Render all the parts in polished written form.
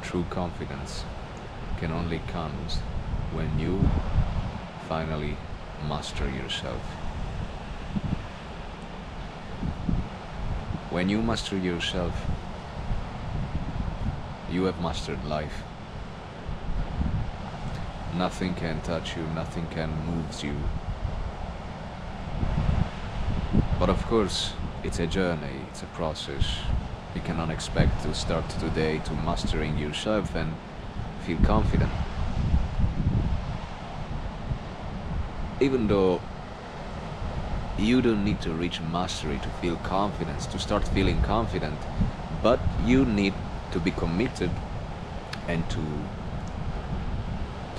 true confidence can only come when you finally master yourself. When you master yourself, you have mastered life. Nothing can touch you, nothing can move you. But of course, it's a journey, it's a process. You cannot expect to start today to mastering yourself and feel confident. Even though you don't need to reach mastery to feel confidence, to start feeling confident, but you need to be committed and to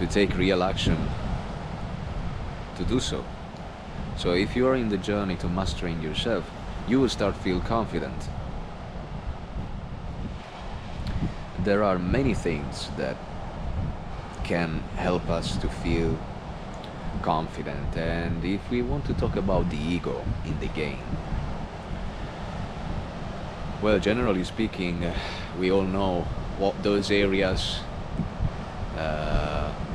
take real action to do so. So if you are in the journey to mastering yourself, you will start feel confident. There are many things that can help us to feel confident, and if we want to talk about the ego in the game, well, generally speaking, we all know what those areas,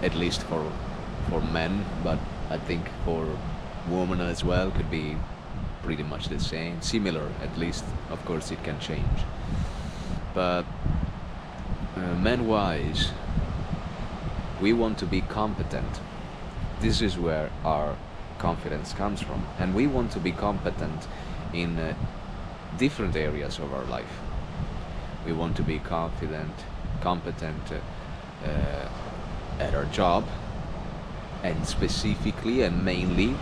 at least for men, but I think for women as well, could be pretty much the same, similar at least. Of course, it can change, but men-wise, we want to be competent. This is where our confidence comes from, and we want to be competent in different areas of our life. We want to be competent at our job, and specifically and mainly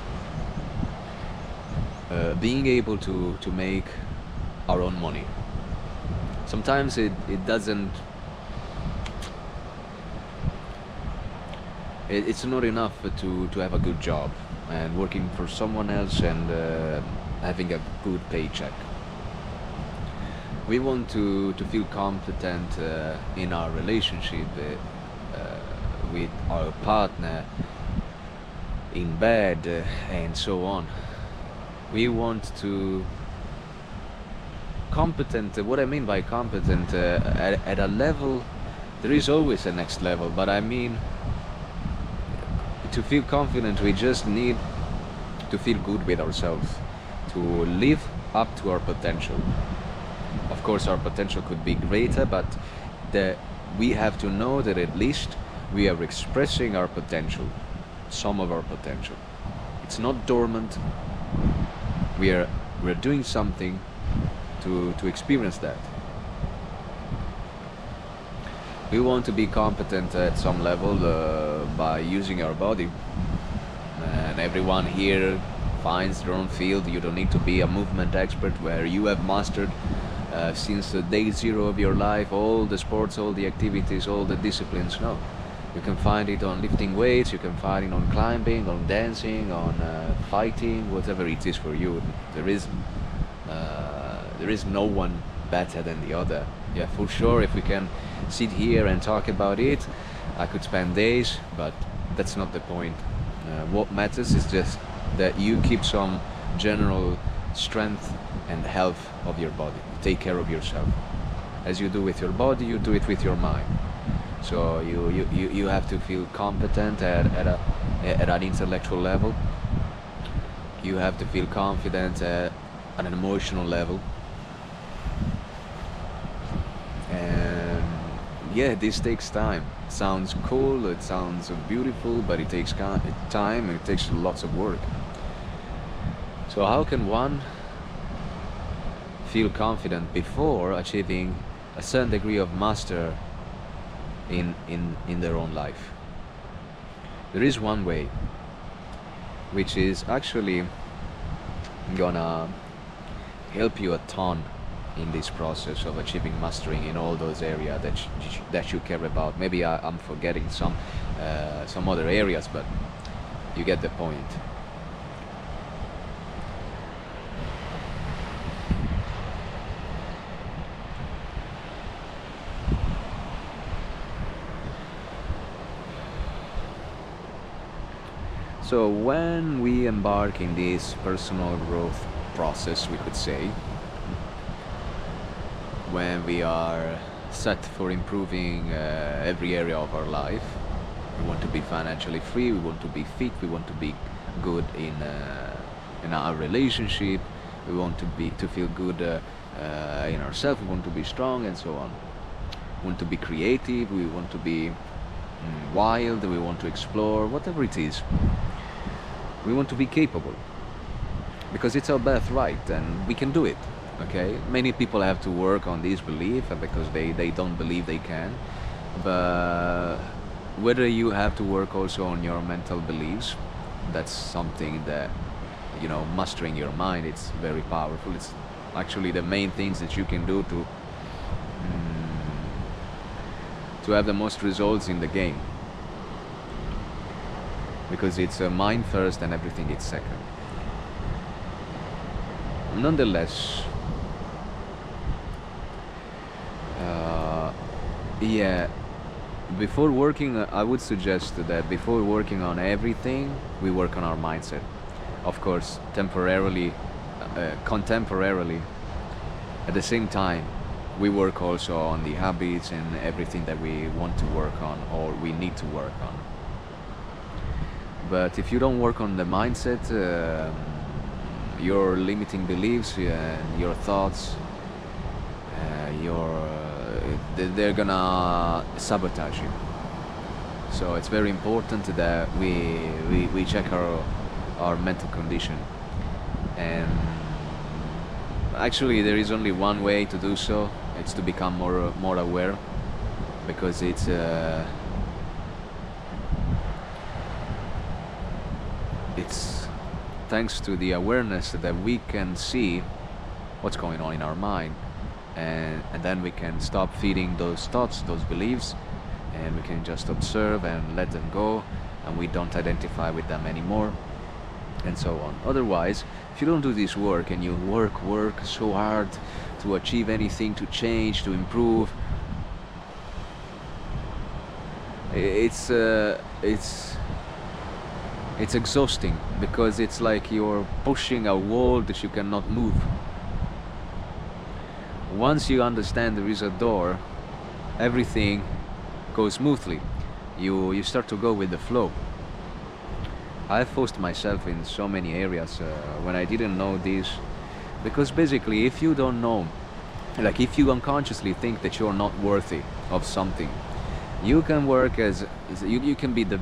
being able to make our own money. Sometimes it doesn't, it's not enough to have a good job and working for someone else and having a good paycheck. We want to feel competent in our relationship with our partner, in bed, and so on. We want to competent, what I mean by competent, at a level, there is always a next level, but I mean, to feel confident, we just need to feel good with ourselves, to live up to our potential. Of course, our potential could be greater, but we have to know that at least we are expressing our potential, some of our potential. It's not dormant. We're doing something to experience that. We want to be competent at some level by using our body, and everyone here finds their own field. You don't need to be a movement expert where you have mastered since the day zero of your life all the sports, all the activities, all the disciplines. No, you can find it on lifting weights, you can find it on climbing, on dancing, on fighting, whatever it is for you. There is no one better than the other. Yeah, for sure, if we can sit here and talk about it, I could spend days, but that's not the point. What matters is just that you keep some general strength and health of your body. Take care of yourself. As you do with your body, you do it with your mind. So you have to feel competent at an intellectual level. You have to feel confident at an emotional level. And yeah, this takes time. It sounds cool, it sounds beautiful, but it takes time and it takes lots of work. So how can one feel confident before achieving a certain degree of master in their own life? There is one way, which is actually gonna help you a ton in this process of achieving mastering in all those areas that you care about. Maybe I'm forgetting some other areas, but you get the point. So when we embark in this personal growth process, we could say, when we are set for improving every area of our life. We want to be financially free, we want to be fit, we want to be good in our relationship, we want to feel good in ourselves, we want to be strong, and so on. We want to be creative, we want to be wild, we want to explore, whatever it is. We want to be capable, because it's our birthright and we can do it. Okay, many people have to work on this belief because they don't believe they can, but whether you have to work also on your mental beliefs, that's something that, you know, mastering your mind, it's very powerful. It's actually the main things that you can do to have the most results in the game, because it's a mind first and everything is second. Nonetheless, yeah, before working, I would suggest that before working on everything, we work on our mindset. Of course, temporarily, contemporarily, at the same time, we work also on the habits and everything that we want to work on or we need to work on. But if you don't work on the mindset, your limiting beliefs and your thoughts, they're gonna sabotage you. So it's very important that we check our mental condition. And actually there is only one way to do so. It's to become more aware, because it's thanks to the awareness that we can see what's going on in our mind, and then we can stop feeding those thoughts, those beliefs, and we can just observe and let them go, and we don't identify with them anymore, and so on. Otherwise, if you don't do this work and you work so hard to achieve anything, to change, to improve, it's exhausting, because it's like you're pushing a wall that you cannot move. Once you understand there is a door, everything goes smoothly. You start to go with the flow. I've forced myself in so many areas when I didn't know this, because basically if you don't know, like if you unconsciously think that you're not worthy of something, you can work you can be the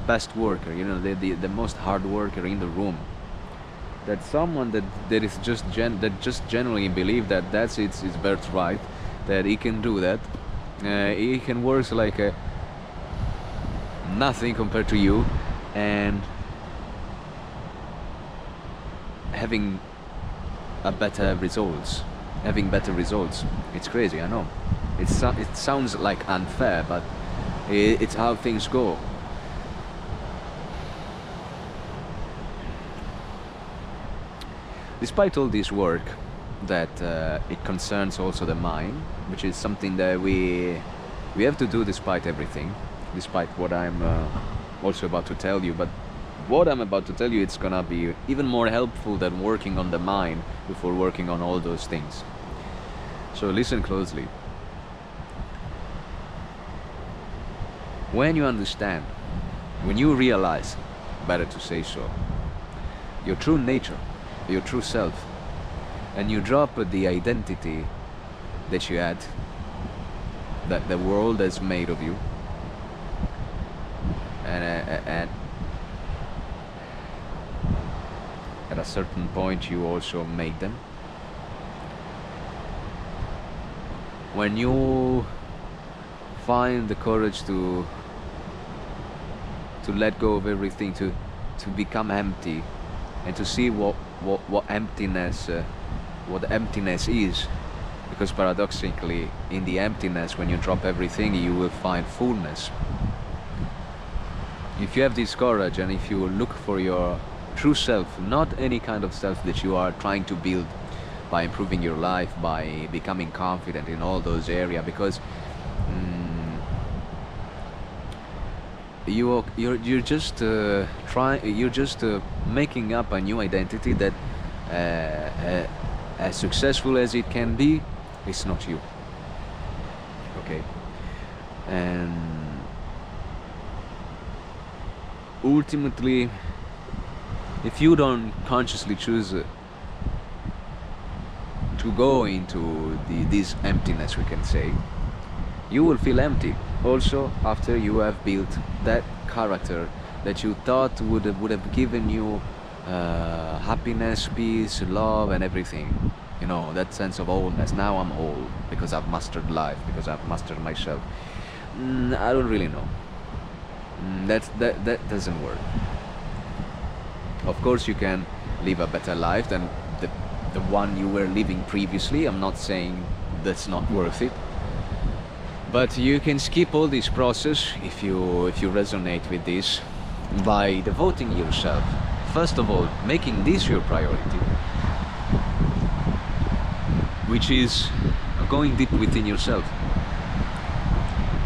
best worker, you know, the most hard worker in the room. That's someone that is just genuinely believe that that's his birthright, that he can do that. He can work like nothing compared to you, and having better results. It's crazy, I know. It sounds like unfair, but it's how things go. Despite all this work, that it concerns also the mind, which is something that we have to do despite everything, despite what I'm also about to tell you. But what I'm about to tell you, it's gonna be even more helpful than working on the mind before working on all those things. So listen closely. When you understand, when you realize, better to say so, your true nature, your true self, and you drop the identity that you had, that the world has made of you, and at a certain point you also made them. When you find the courage to let go of everything, to become empty, and to see what emptiness is, because paradoxically in the emptiness, when you drop everything, you will find fullness. If you have this courage, and if you look for your true self, not any kind of self that you are trying to build by improving your life, by becoming confident in all those areas, because you're just making up a new identity that as successful as it can be, it's not you. Okay. And ultimately, if you don't consciously choose to go into this emptiness, we can say, you will feel empty. Also, after you have built that character that you thought would have given you happiness, peace, love, and everything. You know, that sense of wholeness. Now I'm whole because I've mastered life, because I've mastered myself. I don't really know. That doesn't work. Of course, you can live a better life than the one you were living previously. I'm not saying that's not worth it. But you can skip all this process if you resonate with this by devoting yourself. First of all, making this your priority, which is going deep within yourself.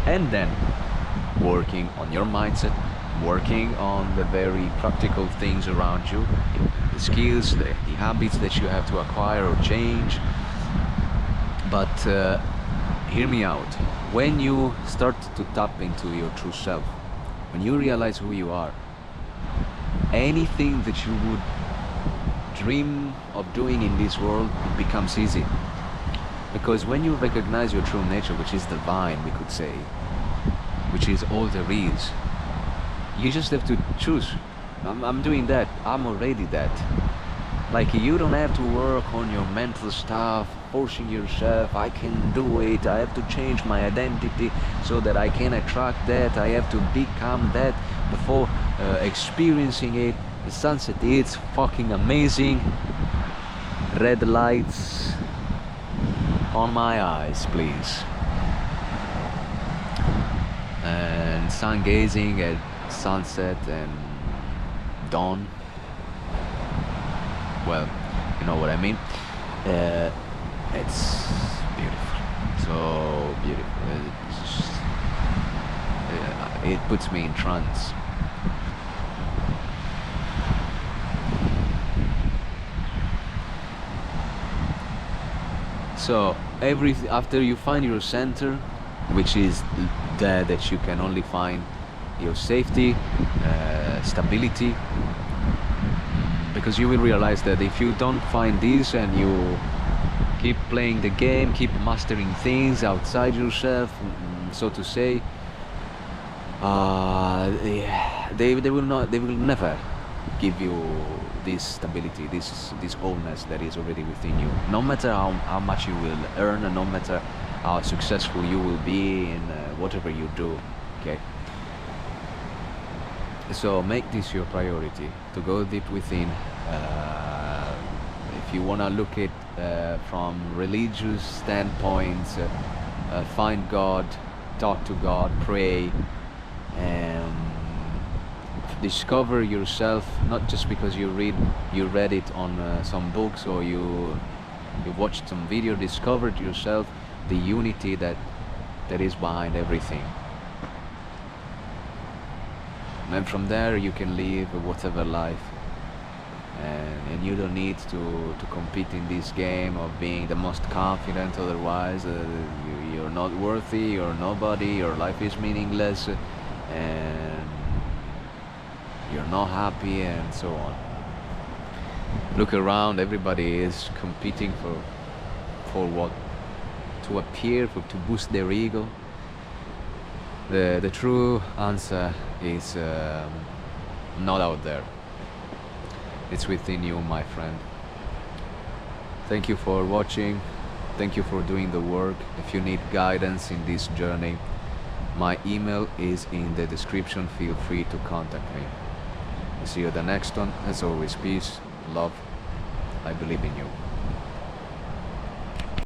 And then working on your mindset, working on the very practical things around you, the skills, the habits that you have to acquire or change. But hear me out. When you start to tap into your true self, when you realize who you are, anything that you would dream of doing in this world, it becomes easy. Because when you recognize your true nature, which is divine, we could say, which is all there is, you just have to choose. I'm doing that. I'm already that. Like, you don't have to work on your mental stuff, forcing yourself. I can do it. I have to change my identity so that I can attract that. I have to become that before experiencing it. The sunset is fucking amazing. Red lights on my eyes, please. And sun gazing at sunset and dawn. Well, you know what I mean. It's beautiful, so beautiful. It puts me in trance. So after you find your center, which is there that you can only find your safety, stability, because you will realize that if you don't find this and you keep playing the game, keep mastering things outside yourself, so to say, they will never give you this stability, this wholeness that is already within you. No matter how much you will earn, and no matter how successful you will be in whatever you do. Okay. So make this your priority, to go deep within. If you want to look at from religious standpoints, find God, talk to God, pray, and discover yourself, not just because you read it on some books, or you watched some video. Discovered yourself, the unity that is behind everything. And from there you can live whatever life, and you don't need to compete in this game of being the most confident. Otherwise you're not worthy, you're nobody, your life is meaningless, and you're not happy, and so on. Look around, everybody is competing for what? To appear, to boost their ego. The true answer is not out there. It's within you, my friend. Thank you for watching. Thank you for doing the work. If you need guidance in this journey, my email is in the description. Feel free to contact me. See you at the next one. As always, peace, love. I believe in you.